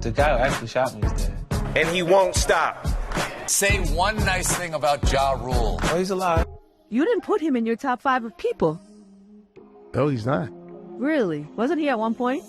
The guy who actually shot me is dead. And he won't stop. Say one nice thing about Ja Rule. Oh, he's alive. You didn't put him in your top 5 of people. No, he's not. Really? Wasn't he at one point?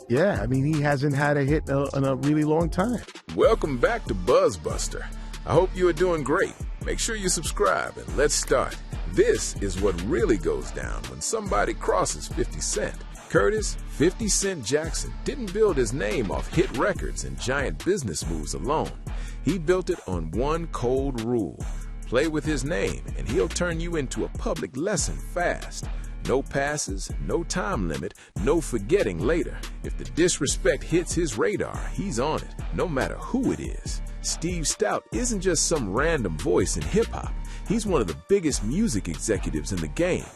Yeah, I mean, he hasn't had a hit in a really long time. Welcome back to BuzzBuster. I hope you are doing great. Make sure you subscribe and let's start. This is what really goes down when somebody crosses 50 Cent. Curtis 50 Cent Jackson didn't build his name off hit records and giant business moves alone. He built it on one cold rule. Play with his name and he'll turn you into a public lesson fast. No passes, no time limit, no forgetting later. If the disrespect hits his radar, he's on it, no matter who it is. Steve Stout isn't just some random voice in hip-hop. He's one of the biggest music executives in the game.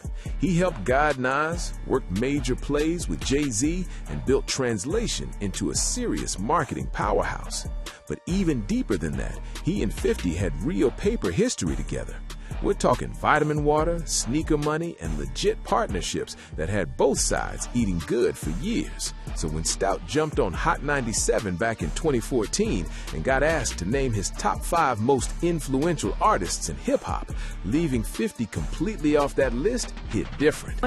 He helped guide Nas, worked major plays with Jay-Z, and built Translation into a serious marketing powerhouse. But even deeper than that, he and 50 had real paper history together. We're talking vitamin water, sneaker money, and legit partnerships that had both sides eating good for years. So when Stout jumped on Hot 97 back in 2014 and got asked to name his top 5 most influential artists in hip-hop, leaving 50 completely off that list hit different.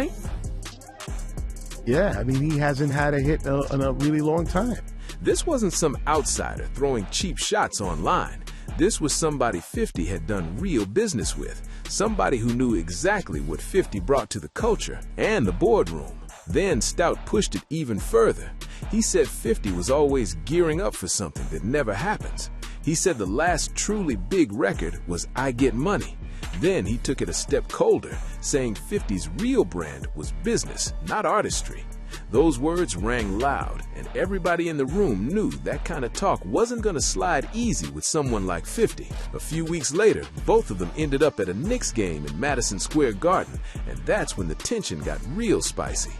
Yeah, I mean, he hasn't had a hit in a really long time. This wasn't some outsider throwing cheap shots online. This was somebody 50 had done real business with, somebody who knew exactly what 50 brought to the culture and the boardroom. Then Stout pushed it even further. He said 50 was always gearing up for something that never happens. He said the last truly big record was I Get Money. Then he took it a step colder, saying 50's real brand was business, not artistry. Those words rang loud, and everybody in the room knew that kind of talk wasn't going to slide easy with someone like 50. A few weeks later, both of them ended up at a Knicks game in Madison Square Garden, and that's when the tension got real spicy.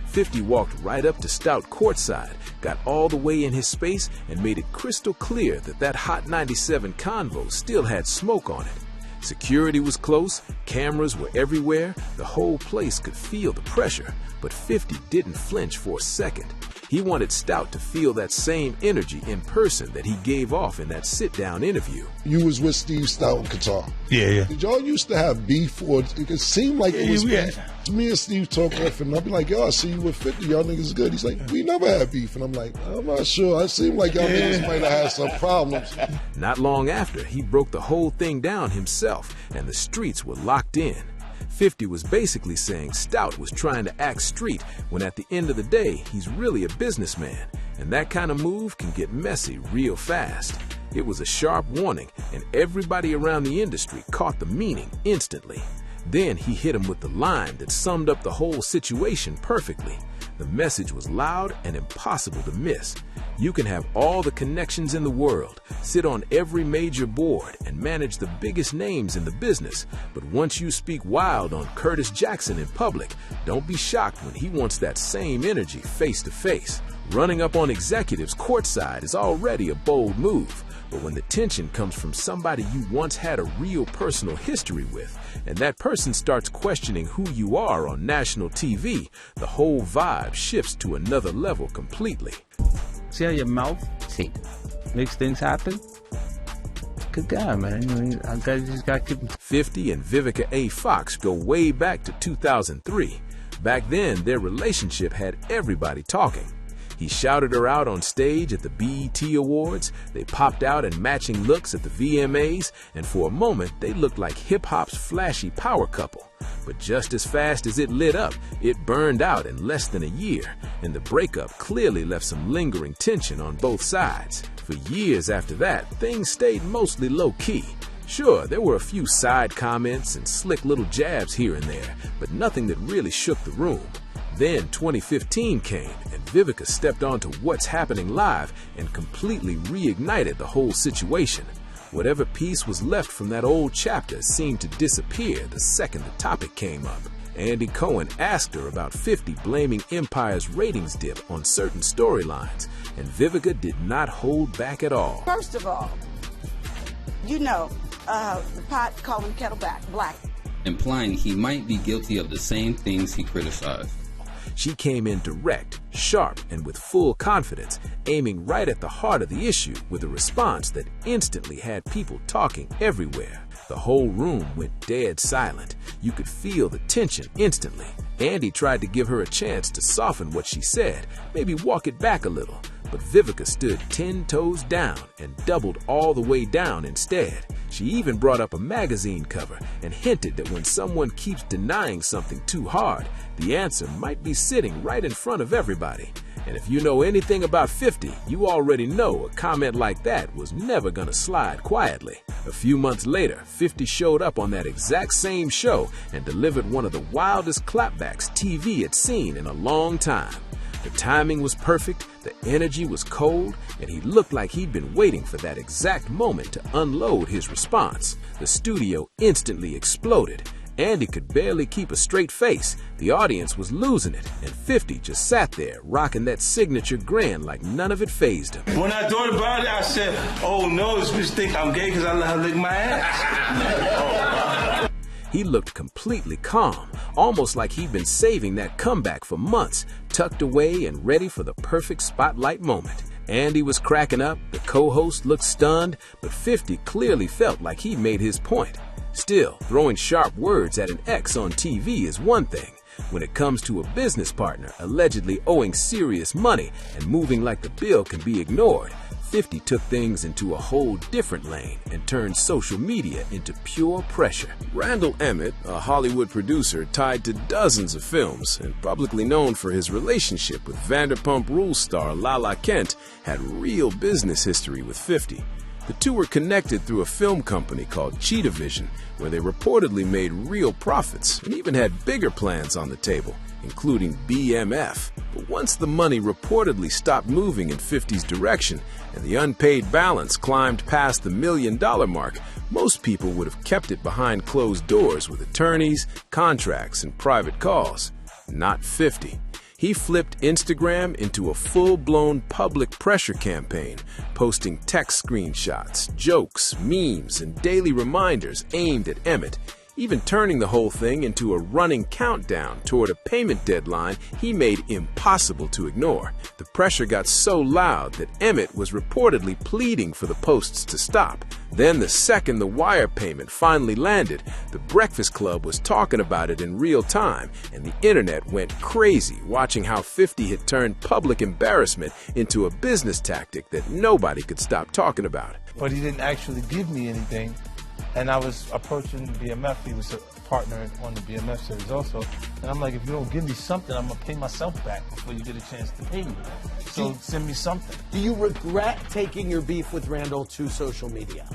50 walked right up to Stout courtside, got all the way in his space, and made it crystal clear that that Hot 97 convo still had smoke on it. Security was close, cameras were everywhere, the whole place could feel the pressure, but 50 didn't flinch for a second. He wanted Stout to feel that same energy in person that he gave off in that sit-down interview. You was with Steve Stout on guitar. Yeah. Did y'all used to have beef, or it seemed like it was beef? Me and Steve talk often, and I'll be like, yo, I see you with 50, y'all niggas good. He's like, we never had beef. And I'm like, I'm not sure. It seemed like y'all niggas might have had some problems. Not long after, he broke the whole thing down himself, and the streets were locked in. 50 was basically saying Stout was trying to act street when at the end of the day, he's really a businessman, and that kind of move can get messy real fast. It was a sharp warning, and everybody around the industry caught the meaning instantly. Then he hit him with the line that summed up the whole situation perfectly. The message was loud and impossible to miss. You can have all the connections in the world, sit on every major board, and manage the biggest names in the business. But once you speak wild on Curtis Jackson in public, don't be shocked when he wants that same energy face to face. Running up on executives courtside is already a bold move. But when the tension comes from somebody you once had a real personal history with, and that person starts questioning who you are on national TV, the whole vibe shifts to another level completely. See how your mouth makes things happen? Good guy, man. I just got to keep... 50 and Vivica A. Fox go way back to 2003. Back then, their relationship had everybody talking. He shouted her out on stage at the BET Awards, they popped out in matching looks at the VMAs, and for a moment they looked like hip-hop's flashy power couple. But just as fast as it lit up, it burned out in less than a year, and the breakup clearly left some lingering tension on both sides. For years after that, things stayed mostly low-key. Sure, there were a few side comments and slick little jabs here and there, but nothing that really shook the room. Then 2015 came, and Vivica stepped onto What's Happening Live and completely reignited the whole situation. Whatever piece was left from that old chapter seemed to disappear the second the topic came up. Andy Cohen asked her about 50 blaming Empire's ratings dip on certain storylines, and Vivica did not hold back at all. First of all, you know, the pot calling the kettle black. Implying he might be guilty of the same things he criticized. She came in direct, sharp, and with full confidence, aiming right at the heart of the issue with a response that instantly had people talking everywhere. The whole room went dead silent. You could feel the tension instantly. Andy tried to give her a chance to soften what she said, maybe walk it back a little, but Vivica stood 10 toes down and doubled all the way down instead. She even brought up a magazine cover and hinted that when someone keeps denying something too hard, the answer might be sitting right in front of everybody. And if you know anything about 50, you already know a comment like that was never gonna slide quietly. A few months later, 50 showed up on that exact same show and delivered one of the wildest clapbacks TV had seen in a long time. The timing was perfect, the energy was cold, and he looked like he'd been waiting for that exact moment to unload his response. The studio instantly exploded. Andy could barely keep a straight face. The audience was losing it, and 50 just sat there, rocking that signature grin like none of it fazed him. When I thought about it, I said, oh no, this bitch think I'm gay because I let her lick my ass. He looked completely calm, almost like he'd been saving that comeback for months, tucked away and ready for the perfect spotlight moment. Andy was cracking up, the co-host looked stunned, but 50 clearly felt like he made his point. Still, throwing sharp words at an ex on TV is one thing. When it comes to a business partner allegedly owing serious money and moving like the bill can be ignored, 50 took things into a whole different lane and turned social media into pure pressure. Randall Emmett, a Hollywood producer tied to dozens of films and publicly known for his relationship with Vanderpump Rules star Lala Kent, had real business history with 50. The two were connected through a film company called Cheetah Vision, where they reportedly made real profits and even had bigger plans on the table, including BMF. But once the money reportedly stopped moving in 50's direction and the unpaid balance climbed past the $1 million mark, most people would have kept it behind closed doors with attorneys, contracts, and private calls. Not 50. He flipped Instagram into a full-blown public pressure campaign, posting text screenshots, jokes, memes, and daily reminders aimed at Emmett, even turning the whole thing into a running countdown toward a payment deadline he made impossible to ignore. The pressure got so loud that Emmett was reportedly pleading for the posts to stop. Then the second the wire payment finally landed, the Breakfast Club was talking about it in real time, and the internet went crazy watching how 50 had turned public embarrassment into a business tactic that nobody could stop talking about. But he didn't actually give me anything. And I was approaching BMF. He was a partner on the BMF series also. And I'm like, if you don't give me something, I'm going to pay myself back before you get a chance to pay me. So send me something. Do you regret taking your beef with Randall to social media?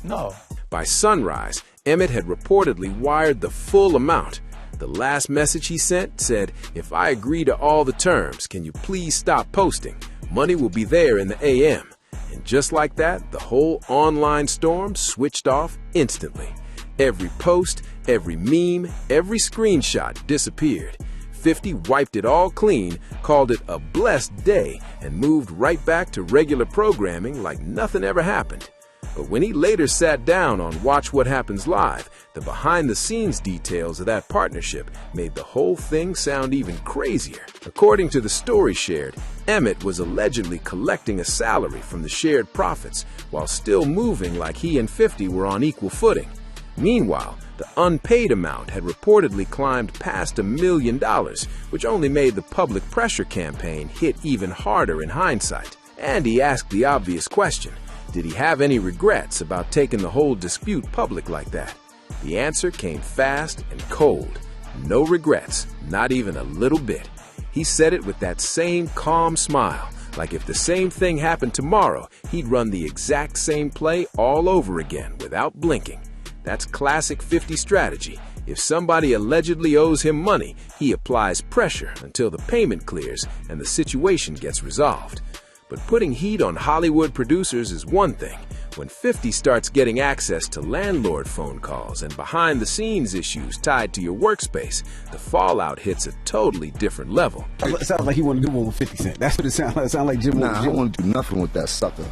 No. By sunrise, Emmett had reportedly wired the full amount. The last message he sent said, "If I agree to all the terms, can you please stop posting? Money will be there in the AM." And just like that, the whole online storm switched off instantly. Every post, every meme, every screenshot disappeared. 50 wiped it all clean, called it a blessed day, and moved right back to regular programming like nothing ever happened. But when he later sat down on Watch What Happens Live, the behind-the-scenes details of that partnership made the whole thing sound even crazier. According to the story shared, Emmett was allegedly collecting a salary from the shared profits while still moving like he and 50 were on equal footing. Meanwhile, the unpaid amount had reportedly climbed past $1 million, which only made the public pressure campaign hit even harder in hindsight. And he asked the obvious question: did he have any regrets about taking the whole dispute public like that? The answer came fast and cold. No regrets, not even a little bit. He said it with that same calm smile, like if the same thing happened tomorrow, he'd run the exact same play all over again without blinking. That's classic 50 strategy. If somebody allegedly owes him money, he applies pressure until the payment clears and the situation gets resolved. But putting heat on Hollywood producers is one thing. When 50 starts getting access to landlord phone calls and behind-the-scenes issues tied to your workspace, the fallout hits a totally different level. It sounds like he want to do one with 50 Cent. That's what it sounds like. It sounds like Jim. Nah, I don't want to do nothing with that sucker.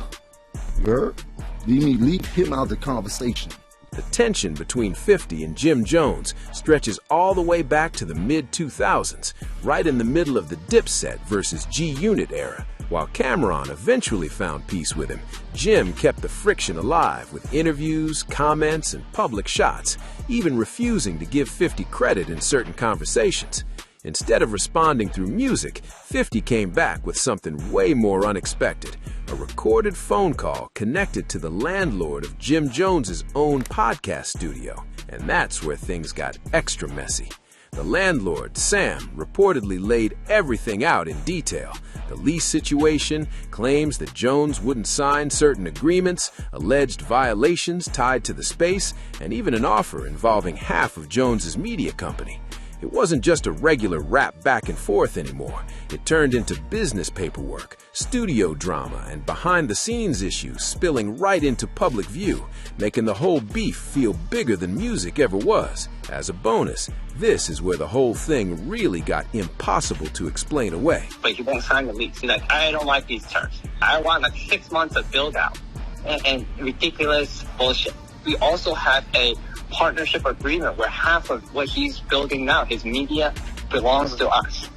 You heard? You need to leave him out of the conversation. The tension between 50 and Jim Jones stretches all the way back to the mid-2000s, right in the middle of the Dipset versus G-Unit era. While Cam'ron eventually found peace with him, Jim kept the friction alive with interviews, comments, and public shots, even refusing to give 50 credit in certain conversations. Instead of responding through music, 50 came back with something way more unexpected, a recorded phone call connected to the landlord of Jim Jones's own podcast studio. And that's where things got extra messy. The landlord, Sam, reportedly laid everything out in detail. The lease situation, claims that Jones wouldn't sign certain agreements, alleged violations tied to the space, and even an offer involving half of Jones's media company. It wasn't just a regular rap back and forth anymore. It turned into business paperwork, studio drama, and behind-the-scenes issues spilling right into public view, making the whole beef feel bigger than music ever was. As a bonus, this is where the whole thing really got impossible to explain away. But he won't sign the lease. He's like, I don't like these terms. I want like 6 months of build-out and ridiculous bullshit. We also have a partnership agreement where half of what he's building now, his media, belongs to us.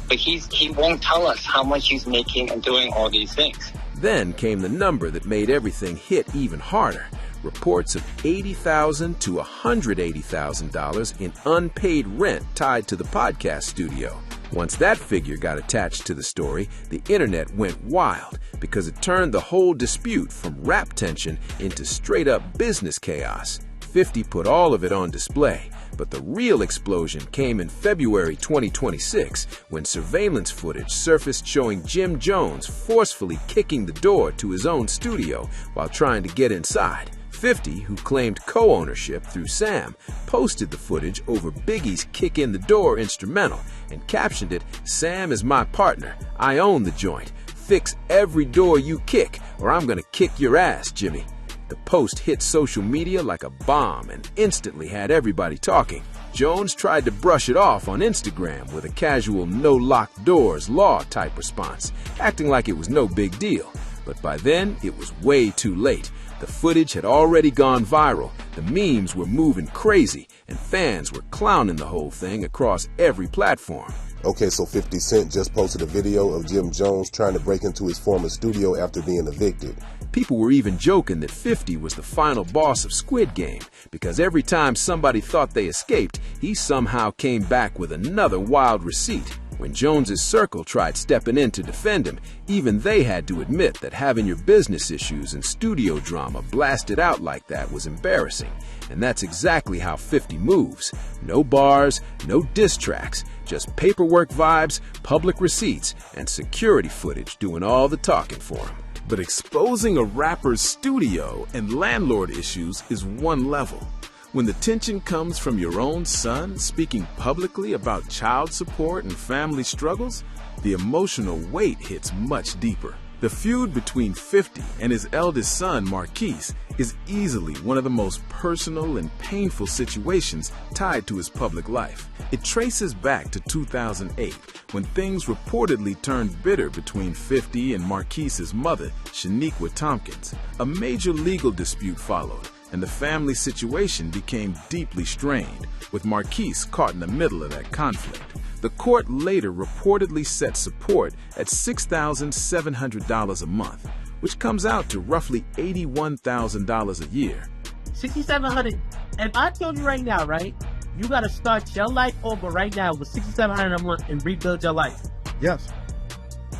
But he won't tell us how much he's making and doing all these things. Then came the number that made everything hit even harder. Reports of $80,000 to $180,000 in unpaid rent tied to the podcast studio. Once that figure got attached to the story, the internet went wild because it turned the whole dispute from rap tension into straight-up business chaos. 50 put all of it on display, but the real explosion came in February 2026 when surveillance footage surfaced showing Jim Jones forcefully kicking the door to his own studio while trying to get inside. 50, who claimed co-ownership through Sam, posted the footage over Biggie's Kick in the Door instrumental and captioned it, "Sam is my partner. I own the joint. Fix every door you kick or I'm gonna kick your ass, Jimmy." The post hit social media like a bomb and instantly had everybody talking. Jones tried to brush it off on Instagram with a casual no locked doors law type response, acting like it was no big deal. But by then, it was way too late. The footage had already gone viral, the memes were moving crazy, and fans were clowning the whole thing across every platform. Okay, so 50 Cent just posted a video of Jim Jones trying to break into his former studio after being evicted. People were even joking that 50 was the final boss of Squid Game, because every time somebody thought they escaped, he somehow came back with another wild receipt. When Jones's circle tried stepping in to defend him, even they had to admit that having your business issues and studio drama blasted out like that was embarrassing. And that's exactly how 50 moves. No bars, no diss tracks, just paperwork vibes, public receipts, and security footage doing all the talking for him. But exposing a rapper's studio and landlord issues is one level. When the tension comes from your own son speaking publicly about child support and family struggles, the emotional weight hits much deeper. The feud between 50 and his eldest son, Marquise, is easily one of the most personal and painful situations tied to his public life. It traces back to 2008, when things reportedly turned bitter between 50 and Marquise's mother, Shaniqua Tompkins. A major legal dispute followed, and the family situation became deeply strained, with Marquise caught in the middle of that conflict. The court later reportedly set support at $6,700 a month, which comes out to roughly $81,000 a year. $6,700. If I told you right now, right, you got to start your life over right now with $6,700 a month and rebuild your life. Yes.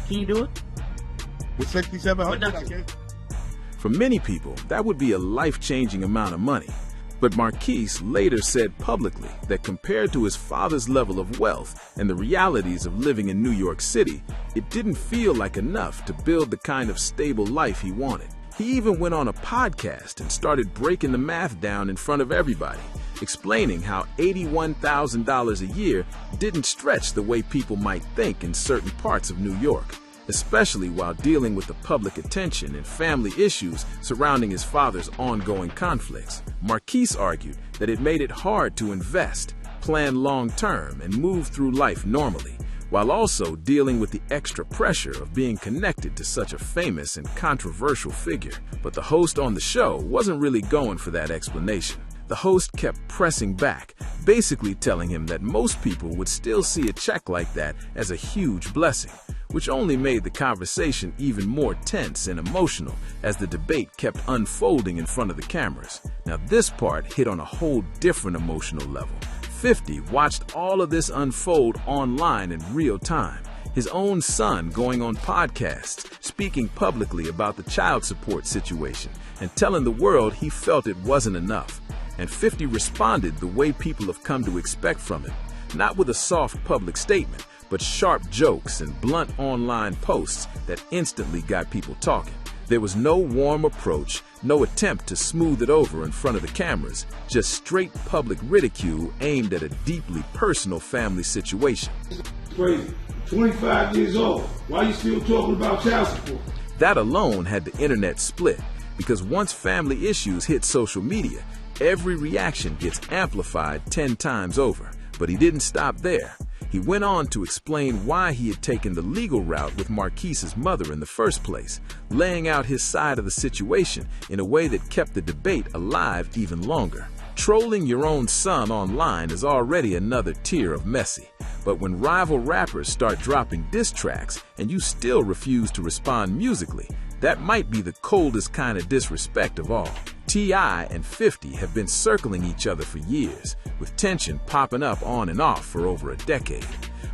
Can you do it? With $6,700? For many people, that would be a life-changing amount of money. But Marquise later said publicly that compared to his father's level of wealth and the realities of living in New York City, it didn't feel like enough to build the kind of stable life he wanted. He even went on a podcast and started breaking the math down in front of everybody, explaining how $81,000 a year didn't stretch the way people might think in certain parts of New York, especially while dealing with the public attention and family issues surrounding his father's ongoing conflicts. Marquise argued that it made it hard to invest, plan long-term, and move through life normally, while also dealing with the extra pressure of being connected to such a famous and controversial figure. But the host on the show wasn't really going for that explanation. The host kept pressing back, basically telling him that most people would still see a check like that as a huge blessing, which only made the conversation even more tense and emotional as the debate kept unfolding in front of the cameras. Now this part hit on a whole different emotional level. 50 watched all of this unfold online in real time. His own son going on podcasts, speaking publicly about the child support situation, and telling the world he felt it wasn't enough. And 50 responded the way people have come to expect from him, not with a soft public statement, but sharp jokes and blunt online posts that instantly got people talking. There was no warm approach, no attempt to smooth it over in front of the cameras, just straight public ridicule aimed at a deeply personal family situation. Crazy. 25 years old. Why are you still talking about child support? That alone had the internet split, because once family issues hit social media, every reaction gets amplified 10 times over. But he didn't stop there. He went on to explain why he had taken the legal route with Marquise's mother in the first place, laying out his side of the situation in a way that kept the debate alive even longer. Trolling your own son online is already another tier of messy, but when rival rappers start dropping diss tracks and you still refuse to respond musically, that might be the coldest kind of disrespect of all. T.I. and 50 have been circling each other for years, with tension popping up on and off for over a decade.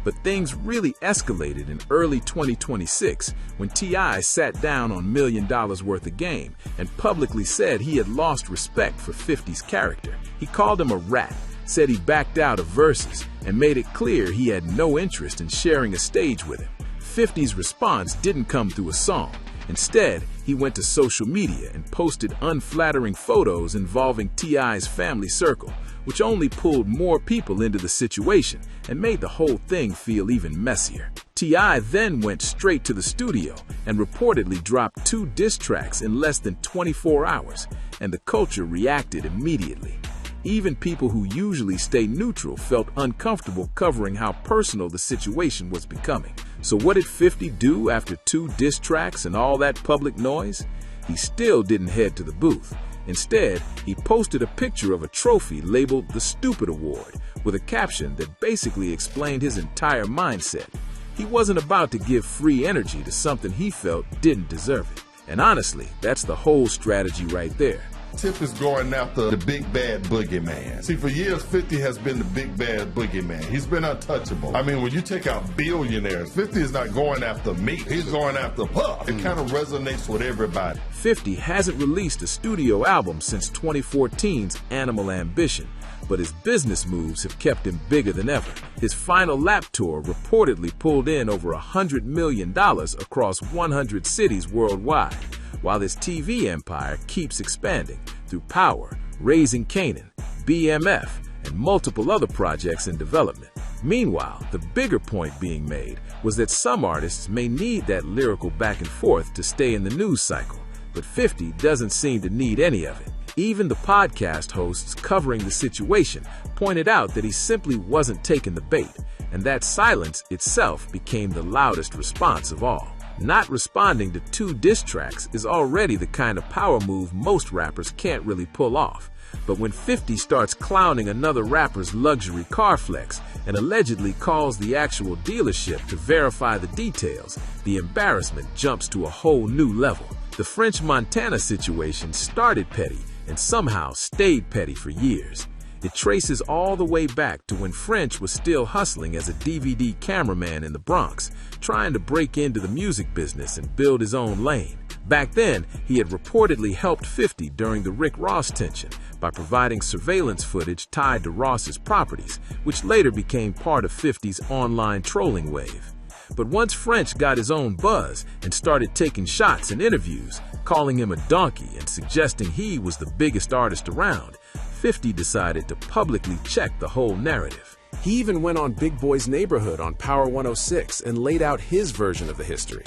But things really escalated in early 2026 when T.I. sat down on $1 million worth of game and publicly said he had lost respect for 50's character. He called him a rat, said he backed out of verses, and made it clear he had no interest in sharing a stage with him. 50's response didn't come through a song. Instead, he went to social media and posted unflattering photos involving T.I.'s family circle, which only pulled more people into the situation and made the whole thing feel even messier. T.I. then went straight to the studio and reportedly dropped 2 diss tracks in less than 24 hours, and the culture reacted immediately. Even people who usually stay neutral felt uncomfortable covering how personal the situation was becoming. So what did 50 do after 2 diss tracks and all that public noise? He still didn't head to the booth. Instead, he posted a picture of a trophy labeled the Stupid Award with a caption that basically explained his entire mindset. He wasn't about to give free energy to something he felt didn't deserve it. And honestly, that's the whole strategy right there. Tip is going after the big bad boogeyman. See, for years, 50 has been the big bad boogeyman. He's been untouchable. I mean, when you take out billionaires, 50 is not going after me. He's going after Puff. It kind of resonates with everybody. 50 hasn't released a studio album since 2014's Animal Ambition, but his business moves have kept him bigger than ever. His final lap tour reportedly pulled in over $100 million across 100 cities worldwide, while his TV empire keeps expanding through Power, Raising Kanan, BMF, and multiple other projects in development. Meanwhile, the bigger point being made was that some artists may need that lyrical back and forth to stay in the news cycle, but 50 doesn't seem to need any of it. Even the podcast hosts covering the situation pointed out that he simply wasn't taking the bait, and that silence itself became the loudest response of all. Not responding to 2 diss tracks is already the kind of power move most rappers can't really pull off. But when 50 starts clowning another rapper's luxury car flex and allegedly calls the actual dealership to verify the details, the embarrassment jumps to a whole new level. The French Montana situation started petty and somehow stayed petty for years. It traces all the way back to when French was still hustling as a DVD cameraman in the Bronx, trying to break into the music business and build his own lane. Back then, he had reportedly helped 50 during the Rick Ross tension by providing surveillance footage tied to Ross's properties, which later became part of 50's online trolling wave. But once French got his own buzz and started taking shots in interviews, calling him a donkey and suggesting he was the biggest artist around, 50 decided to publicly check the whole narrative. He even went on Big Boy's Neighborhood on Power 106 and laid out his version of the history.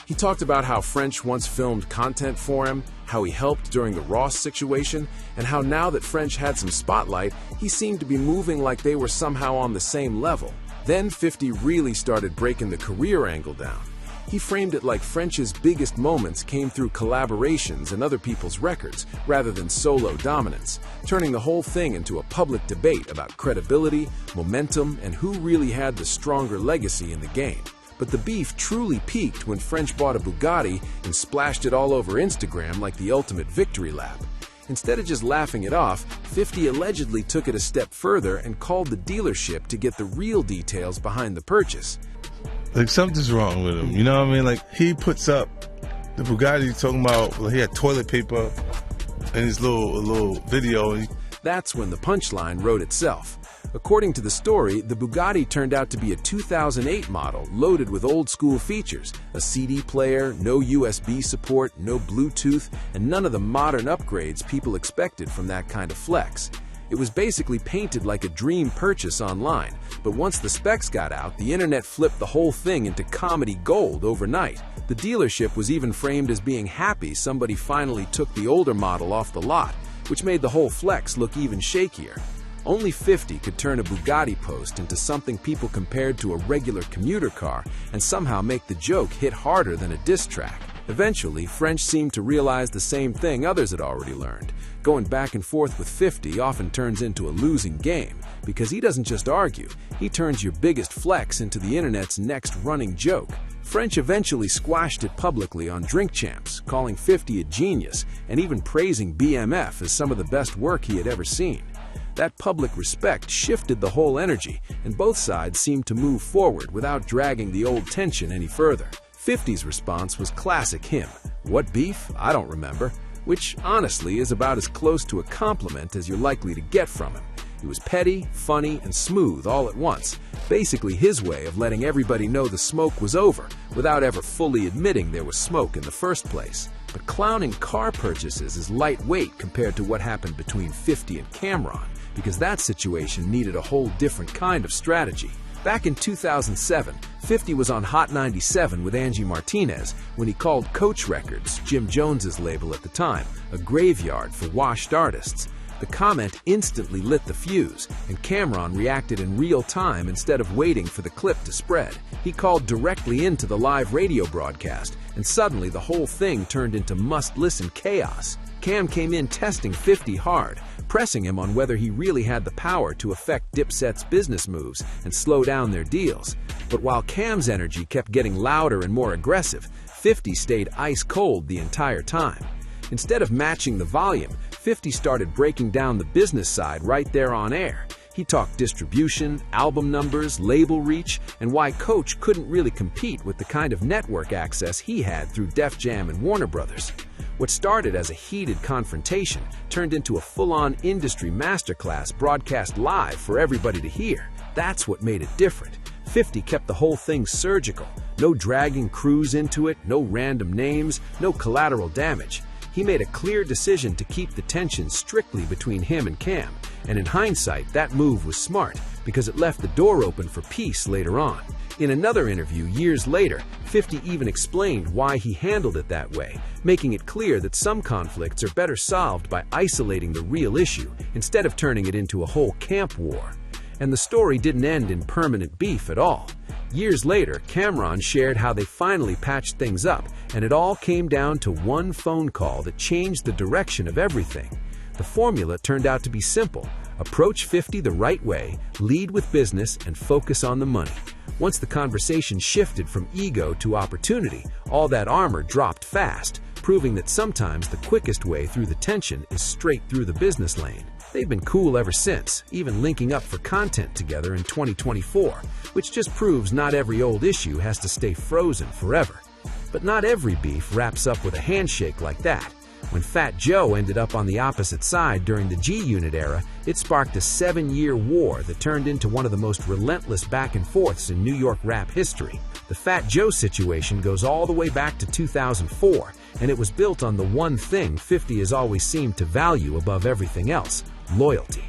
He talked about how French once filmed content for him, how he helped during the Ross situation, and how now that French had some spotlight, he seemed to be moving like they were somehow on the same level. Then 50 really started breaking the career angle down. He framed it like French's biggest moments came through collaborations and other people's records, rather than solo dominance, turning the whole thing into a public debate about credibility, momentum, and who really had the stronger legacy in the game. But the beef truly peaked when French bought a Bugatti and splashed it all over Instagram like the ultimate victory lap. Instead of just laughing it off, 50 allegedly took it a step further and called the dealership to get the real details behind the purchase. Like, something's wrong with him, you know what I mean? Like, he puts up the Bugatti talking about, he had toilet paper in his little video. That's when the punchline wrote itself. According to the story, the Bugatti turned out to be a 2008 model loaded with old-school features, a CD player, no USB support, no Bluetooth, and none of the modern upgrades people expected from that kind of flex. It was basically painted like a dream purchase online, but once the specs got out, the internet flipped the whole thing into comedy gold overnight. The dealership was even framed as being happy somebody finally took the older model off the lot, which made the whole flex look even shakier. Only 50 could turn a Bugatti post into something people compared to a regular commuter car and somehow make the joke hit harder than a diss track. Eventually, French seemed to realize the same thing others had already learned. Going back and forth with 50 often turns into a losing game, because he doesn't just argue, he turns your biggest flex into the internet's next running joke. French eventually squashed it publicly on Drink Champs, calling 50 a genius and even praising BMF as some of the best work he had ever seen. That public respect shifted the whole energy, and both sides seemed to move forward without dragging the old tension any further. 50's response was classic him. What beef? I don't remember. Which, honestly, is about as close to a compliment as you're likely to get from him. He was petty, funny, and smooth all at once, basically his way of letting everybody know the smoke was over, without ever fully admitting there was smoke in the first place. But clowning car purchases is lightweight compared to what happened between 50 and Cam'ron, because that situation needed a whole different kind of strategy. Back in 2007, 50 was on Hot 97 with Angie Martinez when he called Coach Records, Jim Jones's label at the time, a graveyard for washed artists. The comment instantly lit the fuse, and Cam'ron reacted in real time instead of waiting for the clip to spread. He called directly into the live radio broadcast, and suddenly the whole thing turned into must-listen chaos. Cam came in testing 50 hard, pressing him on whether he really had the power to affect Dipset's business moves and slow down their deals. But while Cam's energy kept getting louder and more aggressive, 50 stayed ice cold the entire time. Instead of matching the volume, 50 started breaking down the business side right there on air. He talked distribution, album numbers, label reach, and why Coach couldn't really compete with the kind of network access he had through Def Jam and Warner Brothers. What started as a heated confrontation turned into a full-on industry masterclass broadcast live for everybody to hear. That's what made it different. 50 kept the whole thing surgical. No dragging crews into it, no random names, no collateral damage. He made a clear decision to keep the tension strictly between him and Cam, and in hindsight, that move was smart because it left the door open for peace later on. In another interview years later, 50 even explained why he handled it that way, making it clear that some conflicts are better solved by isolating the real issue instead of turning it into a whole camp war. And the story didn't end in permanent beef at all. Years later, Cam'ron shared how they finally patched things up, and it all came down to one phone call that changed the direction of everything. The formula turned out to be simple. Approach 50 the right way, lead with business, and focus on the money. Once the conversation shifted from ego to opportunity, all that armor dropped fast, proving that sometimes the quickest way through the tension is straight through the business lane. They've been cool ever since, even linking up for content together in 2024, which just proves not every old issue has to stay frozen forever. But not every beef wraps up with a handshake like that. When Fat Joe ended up on the opposite side during the G-Unit era, it sparked a 7-year war that turned into one of the most relentless back-and-forths in New York rap history. The Fat Joe situation goes all the way back to 2004, and it was built on the one thing 50 has always seemed to value above everything else: loyalty.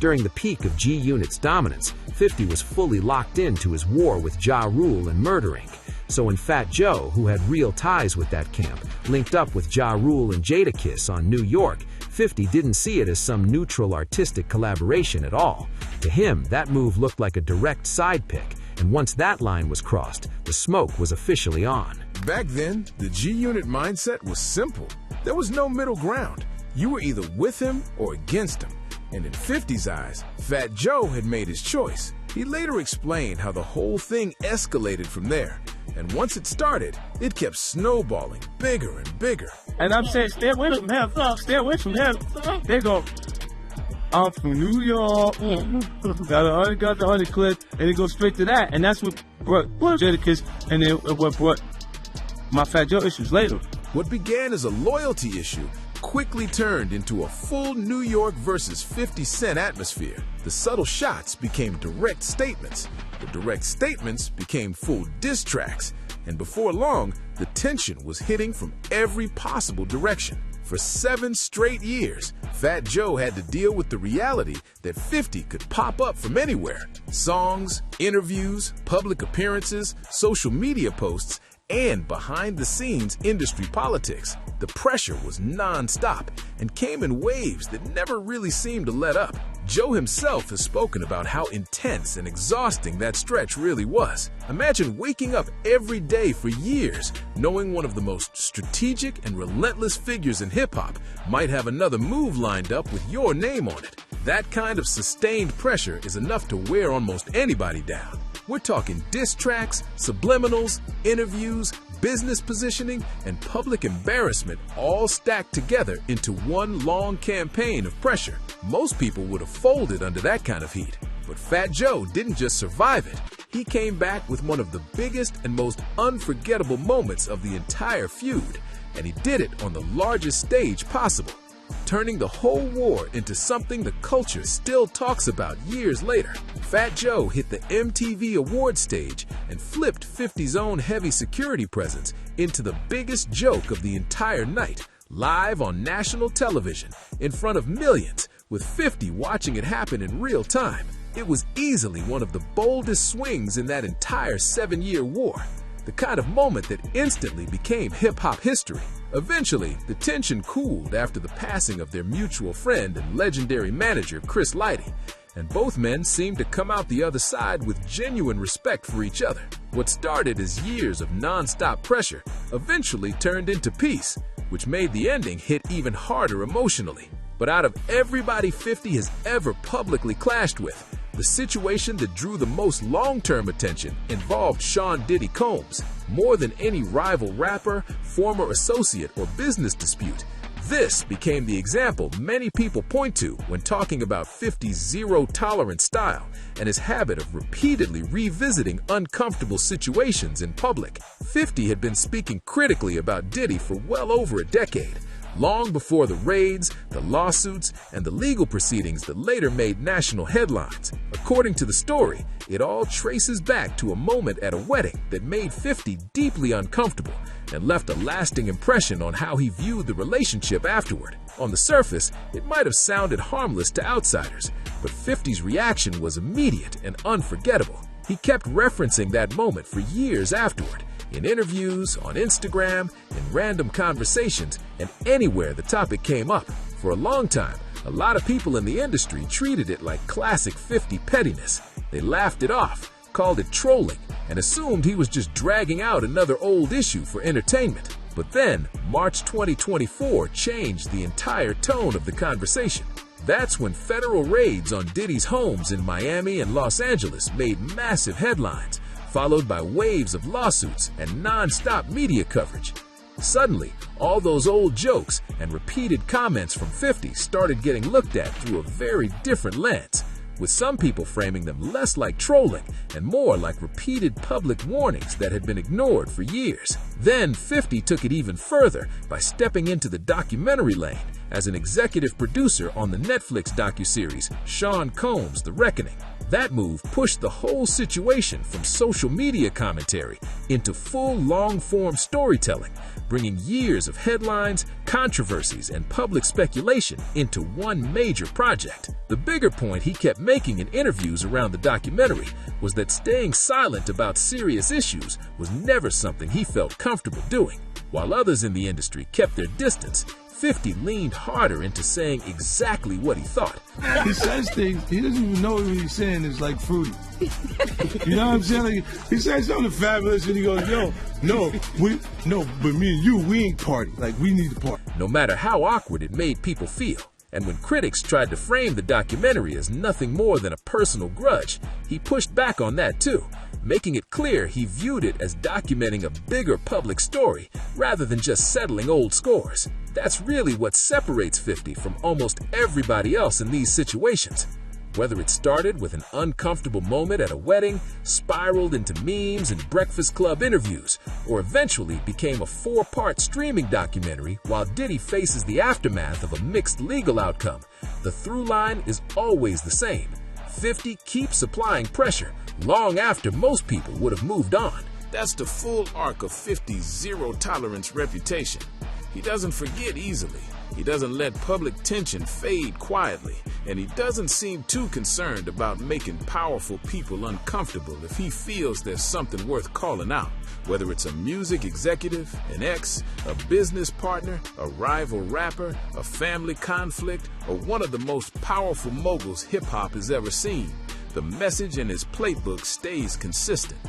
During the peak of G-Unit's dominance, 50 was fully locked into his war with Ja Rule and Murder Inc. So when Fat Joe, who had real ties with that camp, linked up with Ja Rule and Jadakiss on New York, 50 didn't see it as some neutral artistic collaboration at all. To him, that move looked like a direct side pick, and once that line was crossed, the smoke was officially on. Back then, the G-Unit mindset was simple. There was no middle ground. You were either with him or against him. And in 50's eyes, Fat Joe had made his choice. He later explained how the whole thing escalated from there. And once it started, it kept snowballing bigger and bigger. And I'm saying, stay away from him. Stay away from him. They go, I'm from New York. Got the 100 clip, and it goes straight to that. And that's what brought Jadakiss, and then what brought my Fat Joe issues later. What began as a loyalty issue quickly turned into a full New York versus 50 Cent atmosphere. The subtle shots became direct statements. The direct statements became full diss tracks. And before long, the tension was hitting from every possible direction. For 7 straight years, Fat Joe had to deal with the reality that 50 could pop up from anywhere. Songs, interviews, public appearances, social media posts, and behind-the-scenes industry politics. The pressure was non-stop and came in waves that never really seemed to let up. Joe himself has spoken about how intense and exhausting that stretch really was. Imagine waking up every day for years, knowing one of the most strategic and relentless figures in hip-hop might have another move lined up with your name on it. That kind of sustained pressure is enough to wear almost anybody down. We're talking diss tracks, subliminals, interviews, business positioning, and public embarrassment all stacked together into one long campaign of pressure. Most people would have folded under that kind of heat. But Fat Joe didn't just survive it. He came back with one of the biggest and most unforgettable moments of the entire feud, and he did it on the largest stage possible, turning the whole war into something the culture still talks about years later. Fat Joe hit the MTV Awards stage and flipped 50's own heavy security presence into the biggest joke of the entire night, live on national television, in front of millions, with 50 watching it happen in real time. It was easily one of the boldest swings in that entire 7-year war, the kind of moment that instantly became hip-hop history. Eventually, the tension cooled after the passing of their mutual friend and legendary manager, Chris Lighty, and both men seemed to come out the other side with genuine respect for each other. What started as years of non-stop pressure eventually turned into peace, which made the ending hit even harder emotionally. But out of everybody 50 has ever publicly clashed with, the situation that drew the most long-term attention involved Sean Diddy Combs. More than any rival rapper, former associate, or business dispute, this became the example many people point to when talking about 50's zero-tolerance style and his habit of repeatedly revisiting uncomfortable situations in public. 50 had been speaking critically about Diddy for well over a decade, long before the raids, the lawsuits, and the legal proceedings that later made national headlines. According to the story, it all traces back to a moment at a wedding that made 50 deeply uncomfortable and left a lasting impression on how he viewed the relationship afterward. On the surface, it might have sounded harmless to outsiders, but 50's reaction was immediate and unforgettable. He kept referencing that moment for years afterward, in interviews, on Instagram, in random conversations, and anywhere the topic came up. For a long time, a lot of people in the industry treated it like classic 50 pettiness. They laughed it off, called it trolling, and assumed he was just dragging out another old issue for entertainment. But then, March 2024 changed the entire tone of the conversation. That's when federal raids on Diddy's homes in Miami and Los Angeles made massive headlines, followed by waves of lawsuits and non-stop media coverage. Suddenly, all those old jokes and repeated comments from 50 started getting looked at through a very different lens, with some people framing them less like trolling and more like repeated public warnings that had been ignored for years. Then 50 took it even further by stepping into the documentary lane as an executive producer on the Netflix docuseries Sean Combs' The Reckoning. That move pushed the whole situation from social media commentary into full long-form storytelling, bringing years of headlines, controversies, and public speculation into one major project. The bigger point he kept making in interviews around the documentary was that staying silent about serious issues was never something he felt comfortable doing. While others in the industry kept their distance, 50 leaned harder into saying exactly what he thought. He says things, he doesn't even know what he's saying is like fruity. You know what I'm saying? Like, he says something fabulous and he goes, yo, but me and you, we ain't party. Like, we need to party. No matter how awkward it made people feel, and when critics tried to frame the documentary as nothing more than a personal grudge, he pushed back on that too, making it clear he viewed it as documenting a bigger public story rather than just settling old scores. That's really what separates 50 from almost everybody else in these situations. Whether it started with an uncomfortable moment at a wedding, spiraled into memes and Breakfast Club interviews, or eventually became a 4-part streaming documentary while Diddy faces the aftermath of a mixed legal outcome, the through line is always the same. 50 keeps applying pressure long after most people would have moved on. That's the full arc of 50's zero-tolerance reputation. He doesn't forget easily. He doesn't let public tension fade quietly, and he doesn't seem too concerned about making powerful people uncomfortable if he feels there's something worth calling out. Whether it's a music executive, an ex, a business partner, a rival rapper, a family conflict, or one of the most powerful moguls hip-hop has ever seen, the message in his playbook stays consistent.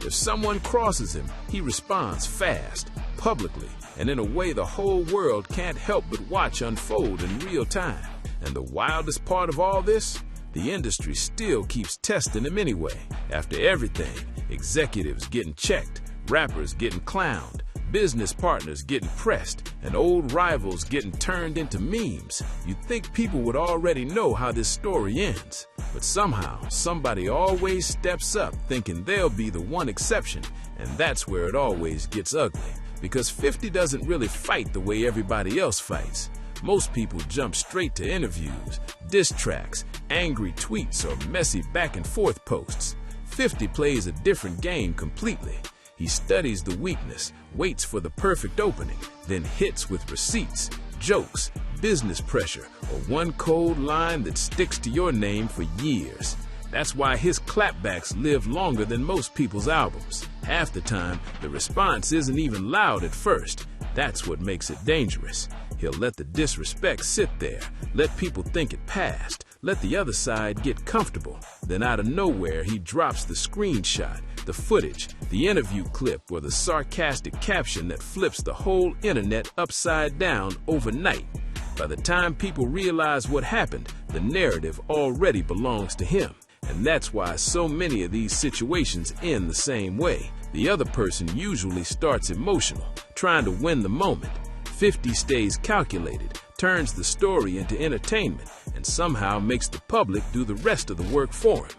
If someone crosses him, he responds fast, publicly, and in a way the whole world can't help but watch unfold in real time. And the wildest part of all this? The industry still keeps testing him anyway. After everything, executives getting checked, rappers getting clowned, business partners getting pressed, and old rivals getting turned into memes, you'd think people would already know how this story ends. But somehow, somebody always steps up thinking they'll be the one exception, and that's where it always gets ugly. Because 50 doesn't really fight the way everybody else fights. Most people jump straight to interviews, diss tracks, angry tweets, or messy back and forth posts. 50 plays a different game completely. He studies the weakness, waits for the perfect opening, then hits with receipts, jokes, business pressure, or one cold line that sticks to your name for years. That's why his clapbacks live longer than most people's albums. Half the time, the response isn't even loud at first. That's what makes it dangerous. He'll let the disrespect sit there, let people think it passed, let the other side get comfortable. Then out of nowhere, he drops the screenshot, the footage, the interview clip, or the sarcastic caption that flips the whole internet upside down overnight. By the time people realize what happened, the narrative already belongs to him. And that's why so many of these situations end the same way. The other person usually starts emotional, trying to win the moment. 50 stays calculated, turns the story into entertainment, and somehow makes the public do the rest of the work for him.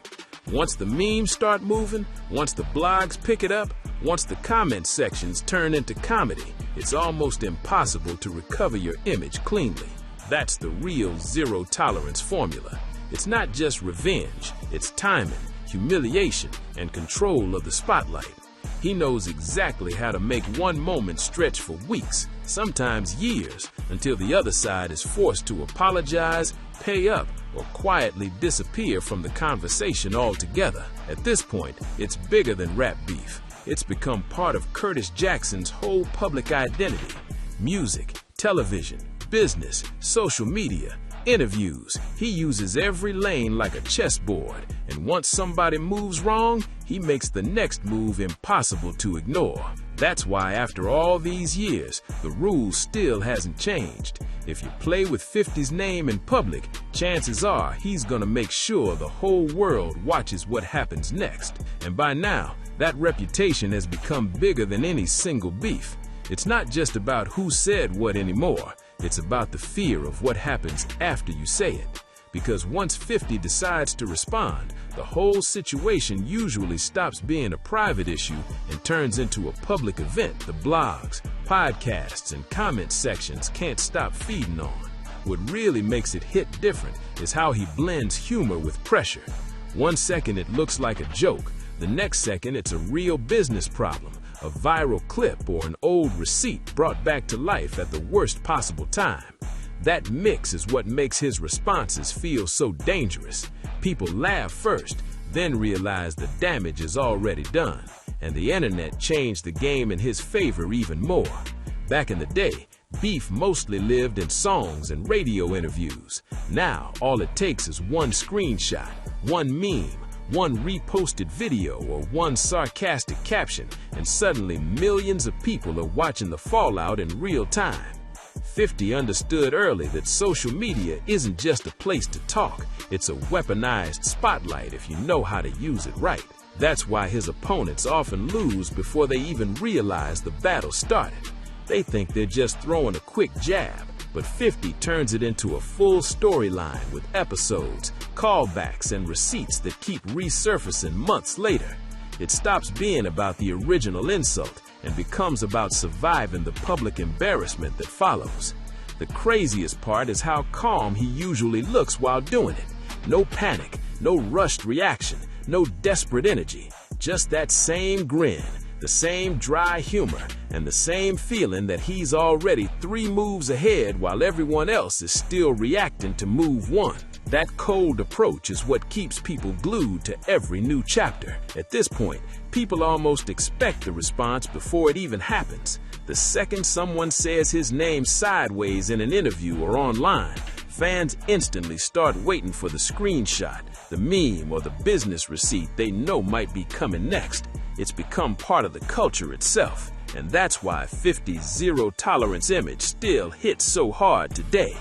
Once the memes start moving, once the blogs pick it up, once the comment sections turn into comedy, it's almost impossible to recover your image cleanly. That's the real zero-tolerance formula. It's not just revenge, it's timing, humiliation, and control of the spotlight. He knows exactly how to make one moment stretch for weeks, sometimes years, until the other side is forced to apologize, pay up, or quietly disappear from the conversation altogether. At this point, it's bigger than rap beef. It's become part of Curtis Jackson's whole public identity. Music, television, business, social media, interviews. He uses every lane like a chessboard, and once somebody moves wrong, he makes the next move impossible to ignore. That's why after all these years, the rule still hasn't changed. If you play with 50's name in public, chances are he's gonna make sure the whole world watches what happens next. And by now, that reputation has become bigger than any single beef. It's not just about who said what anymore. It's about the fear of what happens after you say it. Because once 50 decides to respond, the whole situation usually stops being a private issue and turns into a public event the blogs, podcasts, and comment sections can't stop feeding on. What really makes it hit different is how he blends humor with pressure. 1 second it looks like a joke, the next second it's a real business problem, a viral clip, or an old receipt brought back to life at the worst possible time. That mix is what makes his responses feel so dangerous. People laugh first, then realize the damage is already done, and the internet changed the game in his favor even more. Back in the day, beef mostly lived in songs and radio interviews. Now, all it takes is one screenshot, one meme, one reposted video, or one sarcastic caption, and suddenly millions of people are watching the fallout in real time. 50 understood early that social media isn't just a place to talk, it's a weaponized spotlight if you know how to use it right. That's why his opponents often lose before they even realize the battle started. They think they're just throwing a quick jab, but 50 turns it into a full storyline with episodes, callbacks, and receipts that keep resurfacing months later. It stops being about the original insult and becomes about surviving the public embarrassment that follows. The craziest part is how calm he usually looks while doing it. No panic, no rushed reaction, no desperate energy, just that same grin, the same dry humor, and the same feeling that he's already 3 moves ahead while everyone else is still reacting to move 1. That cold approach is what keeps people glued to every new chapter. At this point, people almost expect the response before it even happens. The second someone says his name sideways in an interview or online, fans instantly start waiting for the screenshot, the meme, or the business receipt they know might be coming next. It's become part of the culture itself, and that's why 50's zero-tolerance image still hits so hard today.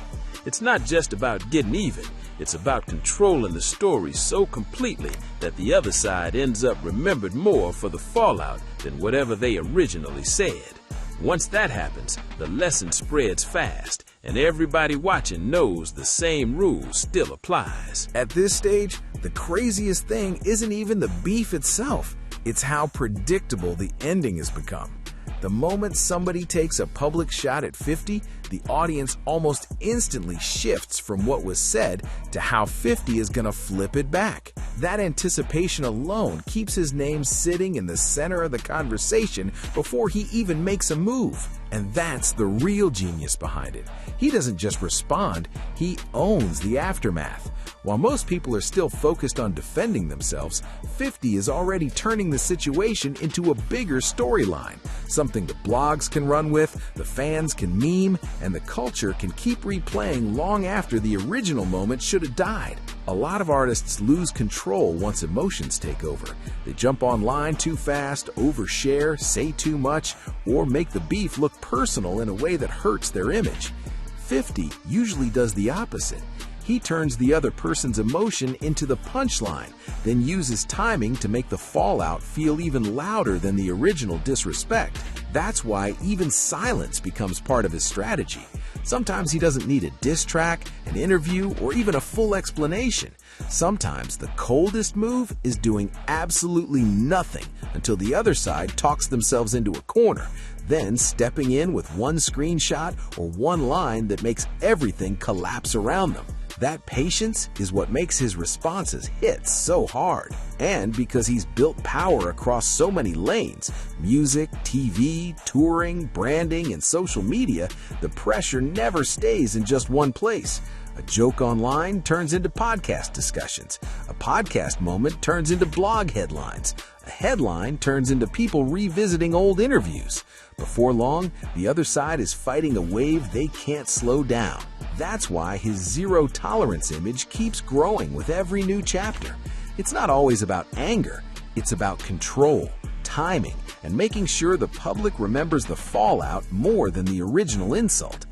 It's not just about getting even, it's about controlling the story so completely that the other side ends up remembered more for the fallout than whatever they originally said. Once that happens, the lesson spreads fast, and everybody watching knows the same rule still applies. At this stage, the craziest thing isn't even the beef itself. It's how predictable the ending has become. The moment somebody takes a public shot at 50, the audience almost instantly shifts from what was said to how 50 is gonna flip it back. That anticipation alone keeps his name sitting in the center of the conversation before he even makes a move. And that's the real genius behind it. He doesn't just respond, he owns the aftermath. While most people are still focused on defending themselves, 50 is already turning the situation into a bigger storyline, something the blogs can run with, the fans can meme, and the culture can keep replaying long after the original moment should have died. A lot of artists lose control once emotions take over. They jump online too fast, overshare, say too much, or make the beef look personal in a way that hurts their image. 50 usually does the opposite. He turns the other person's emotion into the punchline, then uses timing to make the fallout feel even louder than the original disrespect. That's why even silence becomes part of his strategy. Sometimes he doesn't need a diss track, an interview, or even a full explanation. Sometimes the coldest move is doing absolutely nothing until the other side talks themselves into a corner, then stepping in with one screenshot or one line that makes everything collapse around them. That patience is what makes his responses hit so hard. And because he's built power across so many lanes, music, TV, touring, branding, and social media, the pressure never stays in just one place. A joke online turns into podcast discussions. A podcast moment turns into blog headlines. A headline turns into people revisiting old interviews. Before long, the other side is fighting a wave they can't slow down. That's why his zero-tolerance image keeps growing with every new chapter. It's not always about anger. It's about control, timing, and making sure the public remembers the fallout more than the original insult.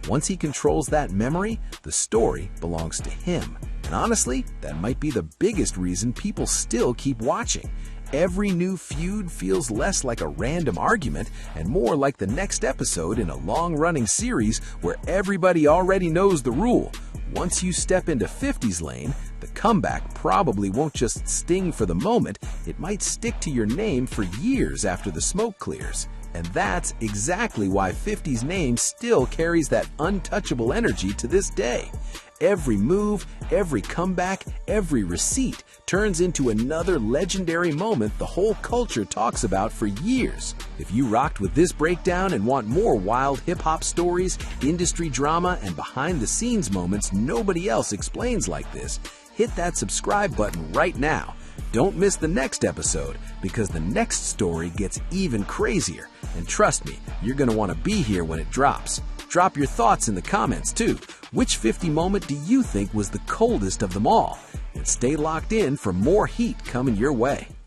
Once he controls that memory, the story belongs to him. And honestly, that might be the biggest reason people still keep watching. Every new feud feels less like a random argument and more like the next episode in a long-running series where everybody already knows the rule. Once you step into 50's lane, the comeback probably won't just sting for the moment, it might stick to your name for years after the smoke clears. And that's exactly why 50's name still carries that untouchable energy to this day. Every move, every comeback, every receipt turns into another legendary moment the whole culture talks about for years. If you rocked with this breakdown and want more wild hip-hop stories, industry drama, and behind-the-scenes moments nobody else explains like this, hit that subscribe button right now. Don't miss the next episode, because the next story gets even crazier. And trust me, you're going to want to be here when it drops. Drop your thoughts in the comments too. Which 50 moment do you think was the coldest of them all? And stay locked in for more heat coming your way.